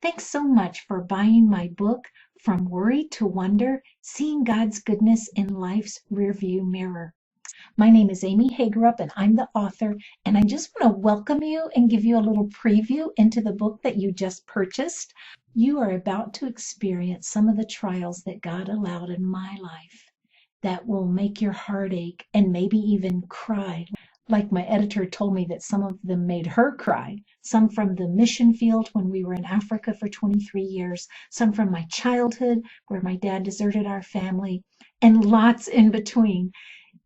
Thanks so much for buying my book, From Worry to Wonder, Seeing God's Goodness in Life's Rearview Mirror. My name is Amy Hagerup and I'm the author, and I just want to welcome you and give you a little preview into the book that you just purchased. You are about to experience some of the trials that God allowed in my life that will make your heart ache and maybe even cry. Like my editor told me that some of them made her cry, some from the mission field when we were in Africa for 23 years, some from my childhood where my dad deserted our family, and lots in between.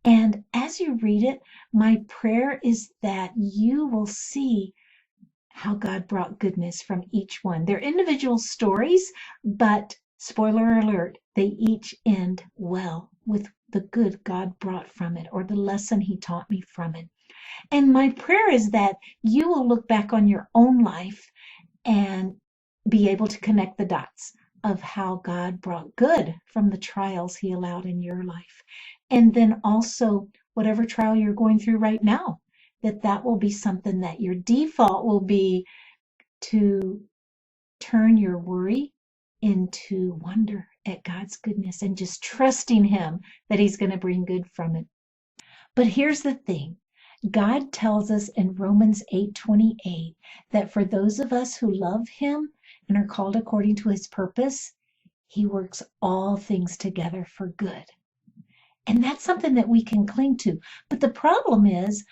And as you read it, my prayer is that you will see how God brought goodness from each one. They're individual stories, but spoiler alert, they each end well with the good God brought from it or the lesson He taught me from it. And my prayer is that you will look back on your own life and be able to connect the dots of how God brought good from the trials He allowed in your life. And then also, whatever trial you're going through right now, that will be something that your default will be to turn your worry into wonder at God's goodness and just trusting Him that He's going to bring good from it. But here's the thing. God tells us in Romans 8:28 that for those of us who love Him and are called according to His purpose, He works all things together for good. And that's something that we can cling to. But the problem is,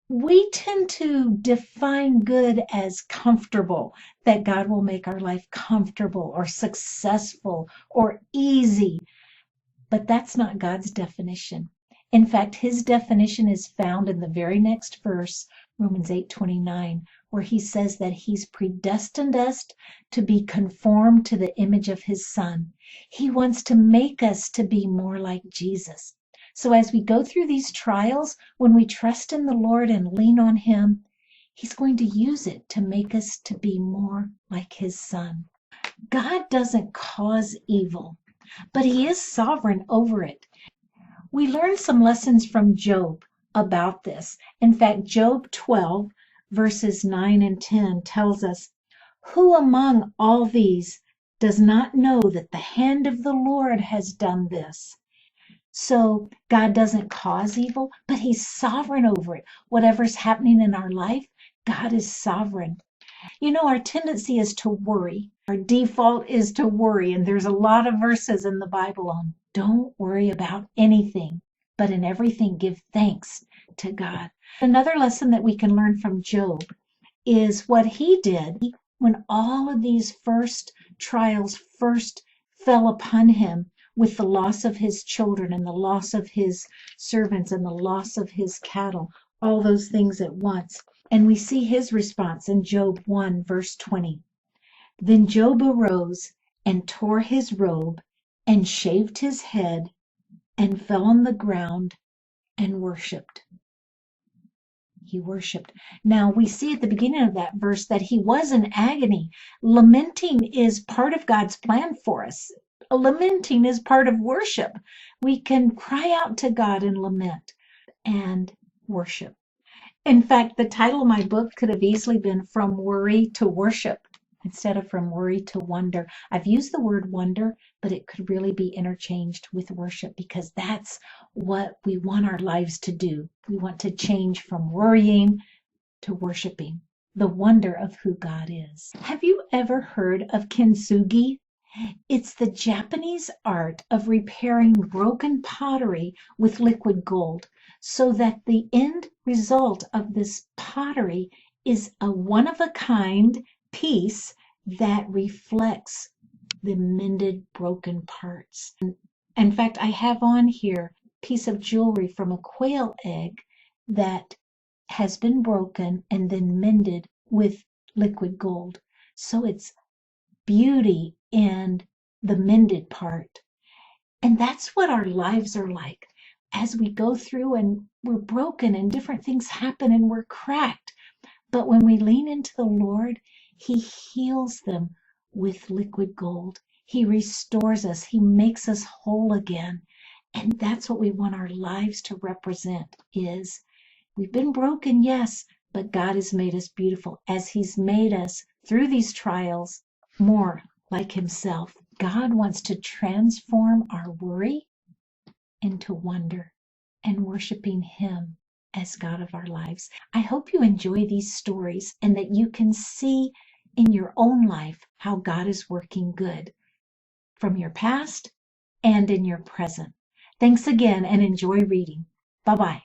we tend to define good as comfortable, that God will make our life comfortable or successful or easy. But that's not God's definition. In fact, His definition is found in the very next verse, Romans 8:29, where He says that He's predestined us to be conformed to the image of His Son. He wants to make us to be more like Jesus. So as we go through these trials, when we trust in the Lord and lean on Him, He's going to use it to make us to be more like His Son. God doesn't cause evil, but He is sovereign over it. We learned some lessons from Job about this. In fact, Job 12, verses 9 and 10 tells us, "Who among all these does not know that the hand of the Lord has done this?" So God doesn't cause evil, but He's sovereign over it. Whatever's happening in our life, God is sovereign. You know, our tendency is to worry. Our default is to worry. And there's a lot of verses in the Bible on don't worry about anything, but in everything give thanks to God. Another lesson that we can learn from Job is what he did when all of these first trials first fell upon him with the loss of his children and the loss of his servants and the loss of his cattle, all those things at once. And we see his response in Job 1, verse 20. Then Job arose and tore his robe and shaved his head and fell on the ground and worshiped. He worshiped. Now we see at the beginning of that verse that he was in agony. Lamenting is part of God's plan for us. Lamenting is part of worship. We can cry out to God and lament and worship. In fact, the title of my book could have easily been From Worry to Worship instead of From Worry to Wonder. I've used the word wonder, but it could really be interchanged with worship because that's what we want our lives to do. We want to change from worrying to worshiping, the wonder of who God is. Have you ever heard of kintsugi? It's the Japanese art of repairing broken pottery with liquid gold so that the end result of this pottery is a one-of-a-kind piece that reflects the mended broken parts. In fact, I have on here a piece of jewelry from a quail egg that has been broken and then mended with liquid gold. So it's beauty and the mended part. And that's what our lives are like. As we go through and we're broken and different things happen and we're cracked. But when we lean into the Lord, He heals them with liquid gold. He restores us. He makes us whole again. And that's what we want our lives to represent is we've been broken, yes, but God has made us beautiful as He's made us through these trials more like Himself. God wants to transform our worry into wonder and worshiping Him as God of our lives. I hope you enjoy these stories and that you can see in your own life how God is working good from your past and in your present. Thanks again and enjoy reading. Bye bye.